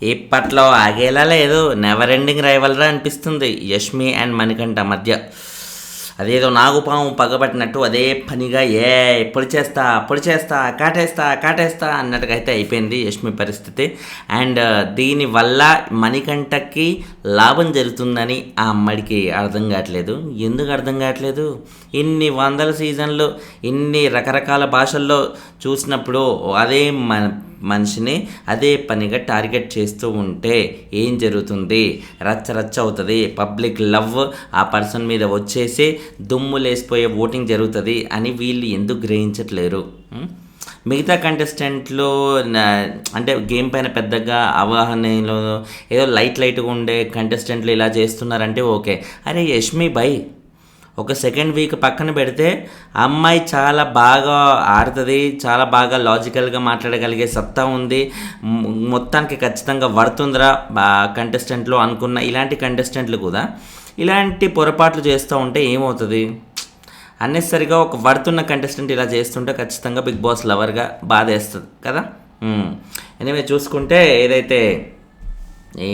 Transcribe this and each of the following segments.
ఇప్పట్లో ఆగేలా లేదు. Never ending రైవల్రా అనిపిస్తుంది యష్మి అండ్ మణికంఠ మధ్య. అదేదో నాగుపాము పగబట్టినట్టు అదే పనిగా పొడి చేస్తా కాటేస్తా అన్నట్టుగా అయితే అయిపోయింది యష్మి పరిస్థితి. అండ్ దీనివల్ల మణికంఠకి లాభం జరుగుతుందని ఆ అమ్మాయికి అర్థం కావట్లేదు. ఎందుకు అర్థం కావట్లేదు? ఇన్ని వందల సీజన్లు ఇన్ని రకరకాల భాషల్లో చూసినప్పుడు అదే మనిషిని అదే పనిగా టార్గెట్ చేస్తూ ఉంటే ఏం జరుగుతుంది? రచ్చ అవుతుంది. పబ్లిక్ లవ్ ఆ పర్సన్ మీద వచ్చేసి దుమ్ము లేసిపోయే ఓటింగ్ జరుగుతుంది అని వీళ్ళు ఎందుకు గ్రహించట్లేరు? మిగతా కంటెస్టెంట్లు అంటే గేమ్ పైన పెద్దగా అవగాహనలో ఏదో లైట్గా ఉండే కంటెస్టెంట్లు ఇలా చేస్తున్నారంటే ఓకే. అరే యష్మి బై ఒక సెకండ్ వీక్ పక్కన పెడితే అమ్మాయి చాలా బాగా ఆడుతుంది, చాలా బాగా లాజికల్గా మాట్లాడగలిగే సత్తా ఉంది, మొత్తానికి ఖచ్చితంగా పడుతుందిరా కంటెస్టెంట్లు అనుకున్న ఇలాంటి కంటెస్టెంట్లు కూడా ఇలాంటి పొరపాట్లు చేస్తూ ఉంటే ఏమవుతుంది? అన్నెసరిగా ఒక పడుతున్న కంటెస్టెంట్ ఇలా చేస్తుంటే ఖచ్చితంగా బిగ్ బాస్ లవర్గా బాధేస్తుంది కదా. ఎనివే చూసుకుంటే ఏదైతే ఈ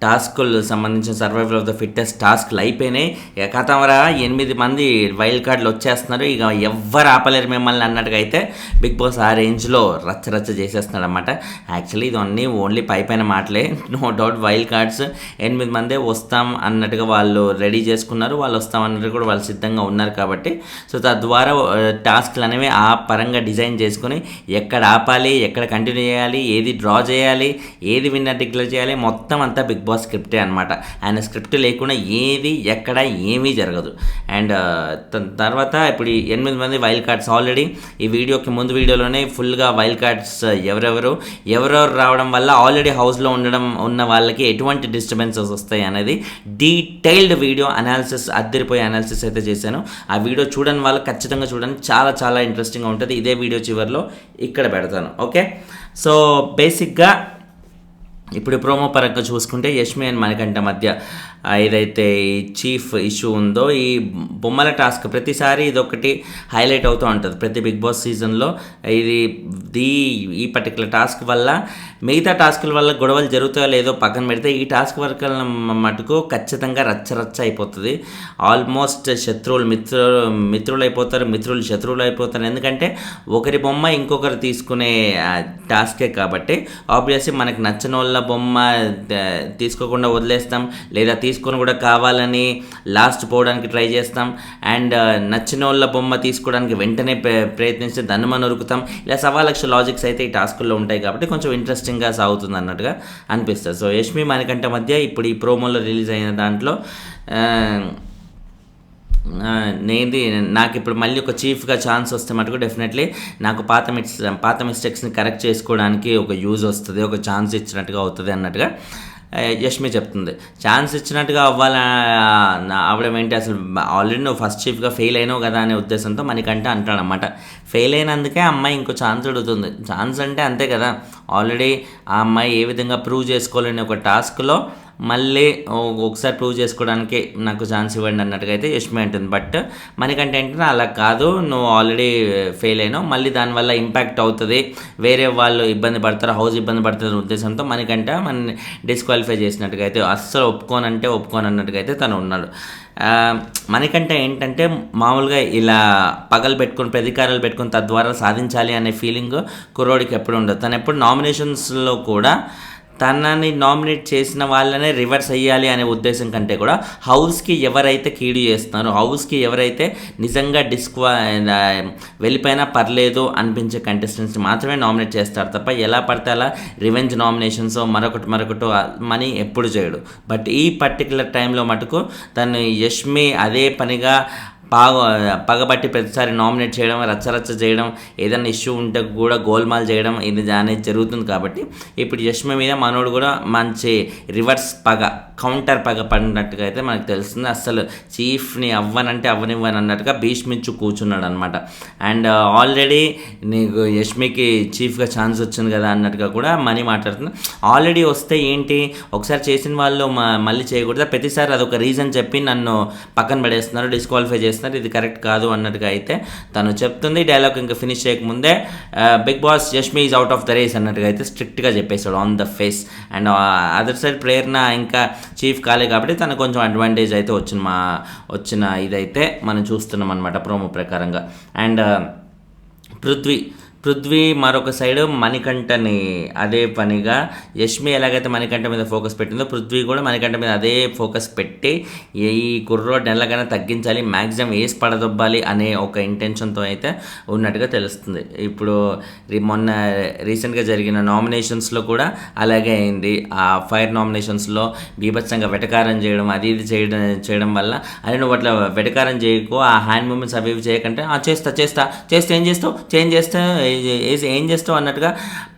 టాస్కులు సంబంధించిన సర్వైవల్ ఆఫ్ ద ఫిట్టెస్ట్ టాస్క్లు అయిపోయినాయి. కథమరా 8 మంది వైల్డ్ కార్డులు వచ్చేస్తున్నారు. ఇక ఎవ్వరు ఆపలేరు మిమ్మల్ని అన్నట్టుగా అయితే బిగ్ బాస్ ఆ రేంజ్లో రచ్చ చేసేస్తున్నాడు అనమాట. యాక్చువల్లీ ఇది అన్నీ ఓన్లీ పైన మాటలే. నో డౌట్ వైల్డ్ కార్డ్స్ 8 మందే వస్తాం అన్నట్టుగా వాళ్ళు రెడీ చేసుకున్నారు. వాళ్ళు వస్తాం అన్నట్టు కూడా వాళ్ళు సిద్ధంగా ఉన్నారు కాబట్టి సో తద్వారా టాస్క్లు అనేవి ఆ పరంగా డిజైన్ చేసుకుని ఎక్కడ ఆపాలి, ఎక్కడ కంటిన్యూ చేయాలి, ఏది డ్రా చేయాలి, ఏది విన్నర్ డిక్లేర్ చేయాలి, మొత్తం అంతా బిగ్ బాస్ స్క్రిప్టే అనమాట. ఆయన స్క్రిప్ట్ లేకుండా ఏది ఎక్కడ ఏమీ జరగదు. అండ్ తర్వాత ఇప్పుడు 8 మంది వైల్డ్ కార్డ్స్ ఆల్రెడీ ఈ వీడియోకి ముందు వీడియోలోనే ఫుల్గా వైల్డ్ కార్డ్స్ ఎవరెవరు రావడం వల్ల ఆల్రెడీ హౌస్లో ఉన్న వాళ్ళకి ఎటువంటి డిస్టర్బెన్సెస్ వస్తాయి అనేది డీటెయిల్డ్ వీడియో అనాలిసిస్ అద్దరిపోయే అనాలిసిస్ అయితే చేశాను. ఆ వీడియో చూడని వాళ్ళు ఖచ్చితంగా చూడండి, చాలా ఇంట్రెస్టింగ్గా ఉంటుంది. ఇదే వీడియో చివరిలో ఇక్కడ పెడతాను. ఓకే, సో బేసిక్గా ఇప్పుడు ప్రోమో పరంగా చూసుకుంటే యష్మి అండ్ మణికంఠ మధ్య ఏదైతే ఈ చీఫ్ ఇష్యూ ఉందో ఈ బొమ్మల టాస్క్ ప్రతిసారి ఇదొకటి హైలైట్ అవుతూ ఉంటుంది ప్రతి బిగ్ బాస్ సీజన్లో. ఈ పర్టికులర్ టాస్క్ వల్ల మిగతా టాస్కుల వల్ల గొడవలు జరుగుతాయో లేదో పక్కన పెడితే ఈ టాస్క్ వర్క్ మటుకు ఖచ్చితంగా రచ్చ అయిపోతుంది. ఆల్మోస్ట్ శత్రువులు మిత్రులు అయిపోతారు, మిత్రులు శత్రువులు అయిపోతారు. ఎందుకంటే ఒకరి బొమ్మ ఇంకొకరు తీసుకునే టాస్కే కాబట్టి ఆబ్వియస్లీ మనకు నచ్చిన వాళ్ళ బొమ్మ తీసుకోకుండా వదిలేస్తాం, లేదా తీసుకొని కూడా కావాలని లాస్ట్ పోవడానికి ట్రై చేస్తాం. అండ్ నచ్చిన వాళ్ళ బొమ్మ తీసుకోవడానికి వెంటనే ప్రయత్నిస్తే దన్నుమ నొరుకుతాం. ఇలా 1,000,000 లాజిక్స్ అయితే ఈ టాస్కుల్లో ఉంటాయి కాబట్టి కొంచెం ఇంట్రెస్టింగ్గా సాగుతుంది అన్నట్టుగా అనిపిస్తుంది. సో యష్మి మణికంఠ మధ్య ఇప్పుడు ఈ ప్రోమోలో రిలీజ్ అయిన దాంట్లో నాకు ఇప్పుడు మళ్ళీ ఒక చీఫ్గా ఛాన్స్ వస్తే మటుకు డెఫినెట్లీ నాకు పాత మిస్టేక్స్ని కరెక్ట్ చేసుకోవడానికి ఒక యూజ్ వస్తుంది, ఒక ఛాన్స్ ఇచ్చినట్టుగా అవుతుంది అన్నట్టుగా యష్మి చెప్తుంది. ఛాన్స్ ఇచ్చినట్టుగా అవ్వడం ఏంటి? అసలు ఆల్రెడీ నువ్వు ఫస్ట్ చీఫ్గా ఫెయిల్ అయినావు కదా అనే ఉద్దేశంతో మణికంఠ అంటాడనమాట. ఫెయిల్ అయినందుకే అమ్మాయి ఇంకో ఛాన్స్ అడుగుతుంది. ఛాన్స్ అంటే అంతే కదా, ఆల్రెడీ ఆ అమ్మాయి ఏ విధంగా ప్రూవ్ చేసుకోలేని ఒక టాస్క్లో మళ్ళీ ఒకసారి ప్రూవ్ చేసుకోవడానికి నాకు ఛాన్స్ ఇవ్వండి అన్నట్టుగా అయితే యష్మి అంటుంది. బట్ మనకంటే ఏంటంటే అలా కాదు, నువ్వు ఆల్రెడీ ఫెయిల్ అయినావు, మళ్ళీ దానివల్ల ఇంపాక్ట్ అవుతుంది, వేరే వాళ్ళు ఇబ్బంది పడతారు, హౌస్ ఇబ్బంది పడుతుంది ఉద్దేశంతో మనకంటే మన డిస్క్వాలిఫై చేసినట్టుగా అయితే అస్సలు ఒప్పుకోను అన్నట్టుగా అయితే తను ఉన్నాడు. మనకంటే ఏంటంటే మామూలుగా ఇలా పగలు పెట్టుకొని ప్రతీకారాలు పెట్టుకొని తద్వారా సాధించాలి అనే ఫీలింగ్ కుర్రోడికి ఎప్పుడు ఉండదు. తను ఎప్పుడు నామినేషన్స్లో కూడా తనని నామినేట్ చేసిన వాళ్ళనే రివర్స్ అయ్యాలి అనే ఉద్దేశం కంటే కూడా హౌస్కి ఎవరైతే కీడు చేస్తున్నారో, హౌస్కి ఎవరైతే నిజంగా వెళ్ళిపోయినా పర్లేదు అనిపించే కంటెస్టెంట్స్ని మాత్రమే నామినేట్ చేస్తారు తప్ప ఎలా పడితే అలా రివెంజ్ నామినేషన్స్ మరొకటి మనీ ఎప్పుడు చేయడు. బట్ ఈ పర్టికులర్ టైంలో మటుకు తను యష్మి అదే పనిగా పగబట్టి ప్రతిసారి నామినేట్ చేయడం, రచ్చ చేయడం, ఏదైనా ఇష్యూ ఉంటే కూడా గోల్మాల్ చేయడం ఇది అనేది జరుగుతుంది. కాబట్టి ఇప్పుడు యష్మి మీద మనోడు కూడా మంచి రివర్స్ కౌంటర్ పగ పడినట్టుగా అయితే మనకు తెలుస్తుంది. అస్సలు చీఫ్ని అవ్వనివ్వను అన్నట్టుగా భీష్మించు కూర్చున్నాడు అనమాట. అండ్ ఆల్రెడీ నీకు యష్మికి చీఫ్గా ఛాన్స్ వచ్చింది కదా అన్నట్టుగా కూడా మనీ మాట్లాడుతుంది. ఆల్రెడీ వస్తే ఏంటి, ఒకసారి చేసిన వాళ్ళు మళ్ళీ చేయకూడదు, ప్రతిసారి అదొక రీజన్ చెప్పి నన్ను పక్కన పడేస్తున్నారు, డిస్క్వాలిఫై చేస్తున్నారు చేస్తున్నారు, ఇది కరెక్ట్ కాదు అన్నట్టుగా అయితే తను చెప్తుంది. డైలాగ్ ఇంకా ఫినిష్ చేయకముందే Bigg Boss Yashmi is out of the race అన్నట్టుగా అయితే స్ట్రిక్ట్గా చెప్పేశాడు on the face. And other side Prerana ఇంకా చీఫ్ కాలే కాబట్టి తనకు కొంచెం అడ్వాంటేజ్ అయితే వచ్చిన ఇదైతే మనం చూస్తున్నాం అనమాట ప్రోమో ప్రకారంగా. అండ్ పృథ్వీ మరొక సైడు మణికంఠని అదే పనిగా యష్మి ఎలాగైతే మణికంఠ మీద ఫోకస్ పెట్టిందో పృథ్వీ కూడా మణికంఠ మీద అదే ఫోకస్ పెట్టి ఈ కుర్రోడ్ని ఎలాగైనా తగ్గించాలి, మ్యాక్సిమం వేసి పడదొబ్బాలి అనే ఒక ఇంటెన్షన్తో అయితే ఉన్నట్టుగా తెలుస్తుంది. ఇప్పుడు మొన్న రీసెంట్గా జరిగిన నామినేషన్స్లో కూడా అలాగే అయింది. ఆ ఫైర్ నామినేషన్స్లో బీభత్సంగా వెటకారం చేయడం అది ఇది చేయడం వల్ల అది నువ్వు అట్లా వెటకారం చేయకు, ఆ హ్యాండ్ మూమెంట్స్ అవి ఇవి చేయకంటే చేస్తే ఏం చేస్తావు అన్నట్టుగా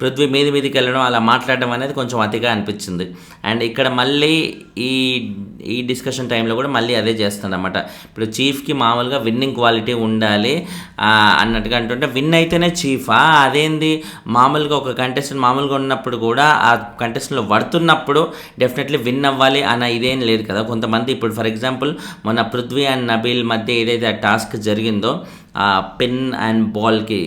పృథ్వీ మీదికి వెళ్ళడం అలా మాట్లాడడం అనేది కొంచెం అతిగా అనిపించింది. అండ్ ఇక్కడ మళ్ళీ ఈ డిస్కషన్ టైంలో కూడా మళ్ళీ అదే చేస్తాడనమాట. ఇప్పుడు చీఫ్కి మామూలుగా విన్నింగ్ క్వాలిటీ ఉండాలి అన్నట్టుగా అంటుంటే విన్ అయితేనే చీఫా, అదేంది మామూలుగా ఒక కంటెస్టెంట్ మామూలుగా ఉన్నప్పుడు కూడా ఆ కంటెస్టెంట్లో పడుతున్నప్పుడు డెఫినెట్లీ విన్ అవ్వాలి అన్న ఇదేం లేదు కదా. కొంతమంది ఇప్పుడు ఫర్ ఎగ్జాంపుల్ మొన్న పృథ్వీ అండ్ నబీల్ మధ్య ఏదైతే ఆ టాస్క్ జరిగిందో పెన్ అండ్ బాల్కి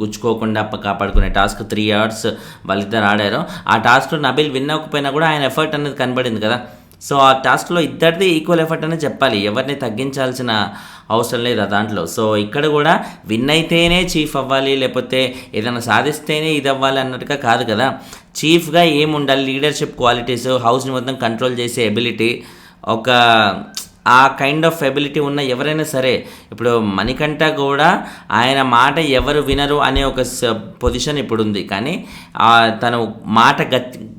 గుచ్చుకోకుండా కాపాడుకునే టాస్క్ 3 hours వాళ్ళిద్దరు ఆడారు. ఆ టాస్క్లో నబీల్ విన్ అవ్వకపోయినా కూడా ఆయన ఎఫర్ట్ అనేది కనబడింది కదా. సో ఆ టాస్క్లో ఇద్దరిది ఈక్వల్ ఎఫర్ట్ అనేది చెప్పాలి, ఎవరిని తగ్గించాల్సిన అవసరం లేదు దాంట్లో. సో ఇక్కడ కూడా విన్ అయితేనే చీఫ్ అవ్వాలి, లేకపోతే ఏదైనా సాధిస్తేనే ఇది అవ్వాలి అన్నట్టుగా కాదు కదా. చీఫ్గా ఏముండాలి, లీడర్షిప్ క్వాలిటీస్, హౌస్ని మొత్తం కంట్రోల్ చేసే ఎబిలిటీ, ఒక ఆ కైండ్ ఆఫ్ ఎబిలిటీ ఉన్న ఎవరైనా సరే. ఇప్పుడు మణికంఠ కూడా ఆయన మాట ఎవరు వినరు అనే ఒక పొజిషన్ ఇప్పుడు ఉంది, కానీ తను మాట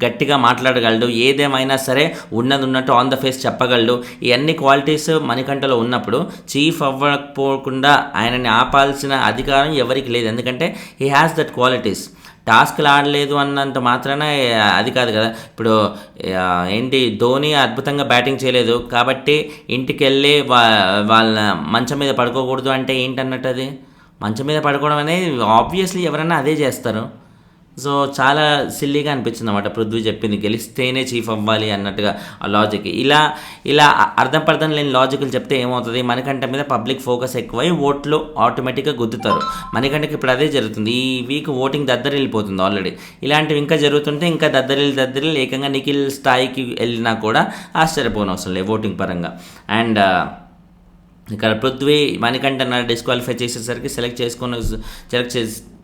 గట్టిగా మాట్లాడగలడు, ఏదేమైనా సరే ఉన్నది ఉన్నట్టు ఆన్ ద ఫేస్ చెప్పగలడు. ఇవన్నీ క్వాలిటీస్ మణికంఠలో ఉన్నప్పుడు చీఫ్ అవ్వకపోకుండా ఆయనని ఆపాల్సిన అధికారం ఎవరికి లేదు, ఎందుకంటే హీ హ్యాస్ దట్ క్వాలిటీస్. టాస్క్లు ఆడలేదు అన్నంత మాత్రాన అది కాదు కదా. ఇప్పుడు ఏంటి ధోని అద్భుతంగా బ్యాటింగ్ చేయలేదు కాబట్టి ఇంటికి వెళ్ళి వాళ్ళ మంచం మీద పడుకోకూడదు అంటే ఏంటన్నట్టు, అది మంచం మీద పడుకోవడం అనేది ఆబ్వియస్లీ ఎవరైనా అదే చేస్తారు. సో చాలా సిల్లీగా అనిపించింది అన్నమాట పృథ్వీ చెప్పింది, గెలిస్తేనే చీఫ్ అవ్వాలి అన్నట్టుగా ఆ లాజిక్. ఇలా అర్థం లేని లాజిక్లు చెప్తే ఏమవుతుంది, మణికంఠ మీద పబ్లిక్ ఫోకస్ ఎక్కువై ఓట్లు ఆటోమేటిక్గా గుద్దుతారు. మణికంఠకి ఇప్పుడు అదే జరుగుతుంది. ఈ వీక్ ఓటింగ్ దద్దరిల్లిపోతుంది ఆల్రెడీ. ఇలాంటివి ఇంకా జరుగుతుంటే ఇంకా దద్దరిల్లి ఏకంగా నిఖిల్ స్థాయికి వెళ్ళినా కూడా ఆశ్చర్యపోనవసరం లేదు ఓటింగ్ పరంగా. అండ్ ఇక్కడ పృథ్వీ మణికంఠ డిస్క్వాలిఫై చేసేసరికి సెలెక్ట్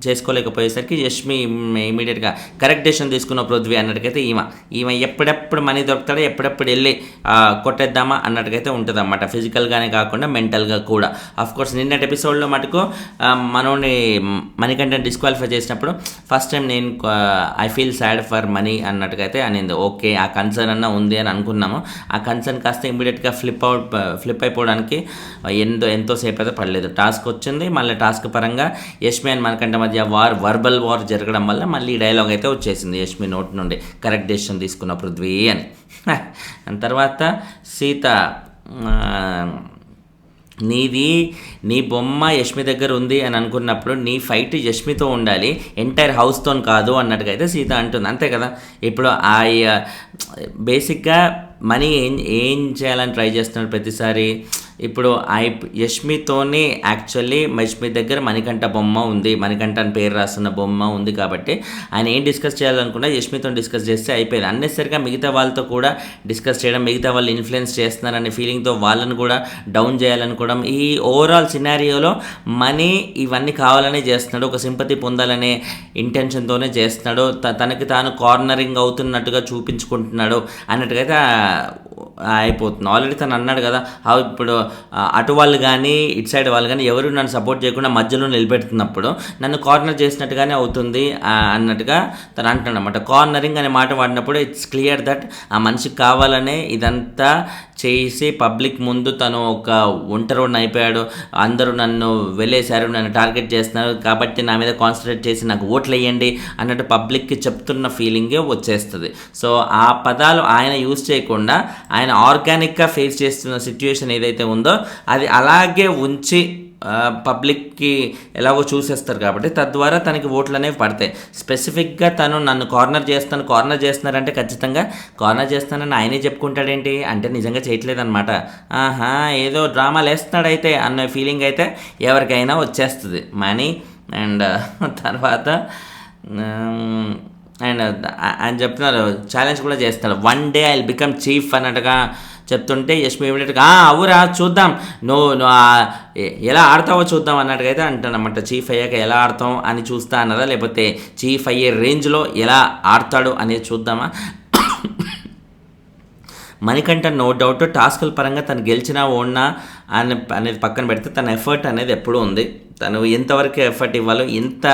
చేసుకోలేకపోయేసరికి యష్మి ఇమీడియట్గా కరెక్ట్ డెసిషన్ తీసుకున్న పృథ్వీ అన్నట్టుకైతే ఈమె ఎప్పుడెప్పుడు మనీ దొరుకుతాడో ఎప్పుడెప్పుడు వెళ్ళి కొట్టేద్దామా అన్నట్టుకైతే ఉంటుంది అన్నమాట. ఫిజికల్గానే కాకుండా మెంటల్గా కూడా. అఫ్కోర్స్ నిన్నటి ఎపిసోడ్లో మటుకు మనోని మణికంఠని డిస్క్వాలిఫై చేసినప్పుడు ఫస్ట్ టైం నేను I feel sad for Mani అన్నట్టుకైతే అనింది. ఓకే, ఆ కన్సర్న్ అన్న ఉంది అని అనుకున్నాము. ఆ కన్సర్న్ కాస్త ఇమీడియట్గా ఫ్లిప్ అయిపోవడానికి ఎంతోసేపు అయితే పడలేదు. టాస్క్ వచ్చింది, మళ్ళీ టాస్క్ పరంగా యష్మి అండ్ మణికంఠ మధ్య వర్బల్ వార్ జరగడం వల్ల మళ్ళీ డైలాగ్ అయితే వచ్చేసింది యష్మి నోటి నుండి, కరెక్ట్ డెసిషన్ తీసుకున్న పృథ్వీ అని. దాని తర్వాత సీత, నీ బొమ్మ యష్మి దగ్గర ఉంది అని అనుకున్నప్పుడు నీ ఫైట్ యష్మితో ఉండాలి, ఎంటైర్ హౌస్తో కాదు అన్నట్టుగా అయితే సీత అంటుంది. అంతే కదా. ఇప్పుడు బేసిక్గా మనీ ఏం చేయాలని ట్రై చేస్తున్నాడు ప్రతిసారి. ఇప్పుడు యష్మితోనే యాక్చువల్లీ యష్మి దగ్గర మణికంఠ బొమ్మ ఉంది, మణికంఠ అని పేరు రాస్తున్న బొమ్మ ఉంది కాబట్టి ఆయన ఏం డిస్కస్ చేయాలనుకున్నా యష్మితో డిస్కస్ చేస్తే అయిపోయింది. అన్నెసరిగా మిగతా వాళ్ళతో కూడా డిస్కస్ చేయడం, మిగతా వాళ్ళు ఇన్ఫ్లుయెన్స్ చేస్తున్నారనే ఫీలింగ్తో వాళ్ళని కూడా డౌన్ చేయాలనుకోవడం, ఈ ఓవరాల్ సినారియోలో మనీ ఇవన్నీ కావాలనే చేస్తున్నాడు, ఒక సింపతి పొందాలనే ఇంటెన్షన్తోనే చేస్తున్నాడు, తనకి తాను కార్నరింగ్ అవుతున్నట్టుగా చూపించుకుంటున్నాడు అన్నట్టుగా అయితే అయిపోతుంది. ఆల్రెడీ తను అన్నాడు కదా, ఇప్పుడు అటు వాళ్ళు కానీ ఇటు సైడ్ వాళ్ళు కానీ ఎవరు నన్ను సపోర్ట్ చేయకుండా మధ్యలో నిలబెడుతున్నప్పుడు నన్ను కార్నర్ చేసినట్టుగానే అవుతుంది అన్నట్టుగా తను అంటాడు అన్నమాట. కార్నరింగ్ అనే మాట వాడినప్పుడు ఇట్స్ క్లియర్ దట్ ఆ మనిషికి కావాలనే ఇదంతా చేసి పబ్లిక్ ముందు తను ఒక ఒంటరోడ్ని అయిపోయాడు, అందరూ నన్ను వెళ్ళేశారు, నన్ను టార్గెట్ చేస్తున్నారు కాబట్టి నా మీద కాన్సన్ట్రేట్ చేసి నాకు ఓట్లు వేయండి అన్నట్టు పబ్లిక్కి చెప్తున్న ఫీలింగే వచ్చేస్తుంది. సో ఆ పదాలు ఆయన యూజ్ చేయకుండా ఆయన ఆర్గానిక్గా ఫేస్ చేస్తున్న సిచ్యువేషన్ ఏదైతే ఉందో అది అలాగే ఉంచి పబ్లిక్కి ఎలాగో చూసేస్తారు కాబట్టి తద్వారా తనకి ఓట్లు అనేవి పడతాయి. స్పెసిఫిక్గా తను నన్ను కార్నర్ చేస్తున్నారంటే ఖచ్చితంగా కార్నర్ చేస్తానని ఆయనే చెప్పుకుంటాడేంటి అంటే నిజంగా చేయట్లేదన్నమాట. ఆహా ఏదో డ్రామాలు వేస్తున్నాడైతే అన్న ఫీలింగ్ అయితే ఎవరికైనా వచ్చేస్తుంది. మనీ అండ్ తర్వాత అండ్ ఆయన చెప్తున్నారు ఛాలెంజ్ కూడా చేస్తాడు, 1 day I will become chief అన్నట్టుగా చెప్తుంటే యష్మి ఇమీడియట్గా అవురా చూద్దాం నువ్వు ఎలా ఆడతావో చూద్దాం అన్నట్టుగా అయితే అంటానమాట. చీఫ్ అయ్యాక ఎలా ఆడతాం అని చూస్తా అన్నదా, లేకపోతే చీఫ్ అయ్యే రేంజ్లో ఎలా ఆడతాడు అనేది చూద్దామా. మణికంఠ నో డౌట్ టాస్కుల పరంగా తను గెలిచినా ఓడినా అనేది పక్కన పెడితే తన ఎఫర్ట్ అనేది ఎప్పుడూ ఉంది. తను ఎంతవరకు ఎఫర్ట్ ఇవ్వాలో ఎంత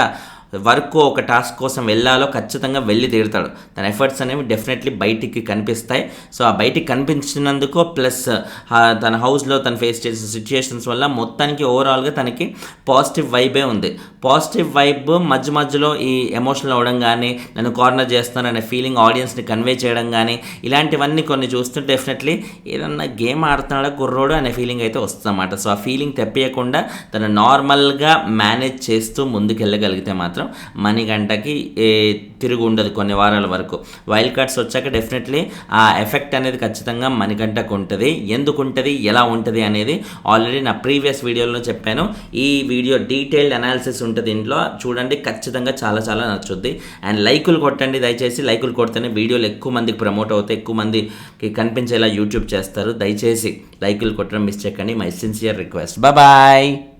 వరకు ఒక టాస్క్ కోసం వెళ్ళాలో ఖచ్చితంగా వెళ్ళి తీరుతాడు. తన ఎఫర్ట్స్ అనేవి డెఫినెట్లీ బయటికి కనిపిస్తాయి. సో ఆ బయటికి కనిపించినందుకు ప్లస్ తన హౌస్లో తను ఫేస్ చేసిన సిచ్యుయేషన్స్ వల్ల మొత్తానికి ఓవరాల్గా తనకి పాజిటివ్ వైబే ఉంది. పాజిటివ్ వైబ్ మధ్యలో ఈ ఎమోషనల్ అవ్వడం కానీ, నన్ను కార్నర్ చేస్తున్నారనే ఫీలింగ్ ఆడియన్స్ని కన్వే చేయడం కానీ, ఇలాంటివన్నీ కొన్ని చూస్తుంటే డెఫినెట్లీ ఏదన్నా గేమ్ ఆడుతున్నాడా కుర్రోడు అనే ఫీలింగ్ అయితే వస్తుందన్నమాట. సో ఆ ఫీలింగ్ తెప్పియకుండా తను నార్మల్గా మేనేజ్ చేస్తూ ముందుకెళ్ళగలిగితే మాత్రం మణికంఠకి తిరుగు ఉండదు కొన్ని వారాల వరకు. వైల్డ్ కార్డ్స్ వచ్చాక డెఫినెట్లీ ఆ ఎఫెక్ట్ అనేది ఖచ్చితంగా మణికంఠకు ఉంటుంది. ఎందుకు ఉంటుంది, ఎలా ఉంటుంది అనేది ఆల్రెడీ నా ప్రీవియస్ వీడియోలో చెప్పాను. ఈ వీడియో డీటెయిల్డ్ అనాలిసిస్ ఉంటుంది ఇంట్లో చూడండి, ఖచ్చితంగా చాలా చాలా నచ్చుద్ది. అండ్ లైకులు కొట్టండి దయచేసి, లైకులు కొడితేనే వీడియోలు ఎక్కువ మందికి ప్రమోట్ అవుతాయి, ఎక్కువ మందికి కనిపించేలా యూట్యూబ్ చేస్తారు. దయచేసి లైకులు కొట్టడం మిస్ చేయకండి, మై సిన్సియర్ రిక్వెస్ట్. బాయ్.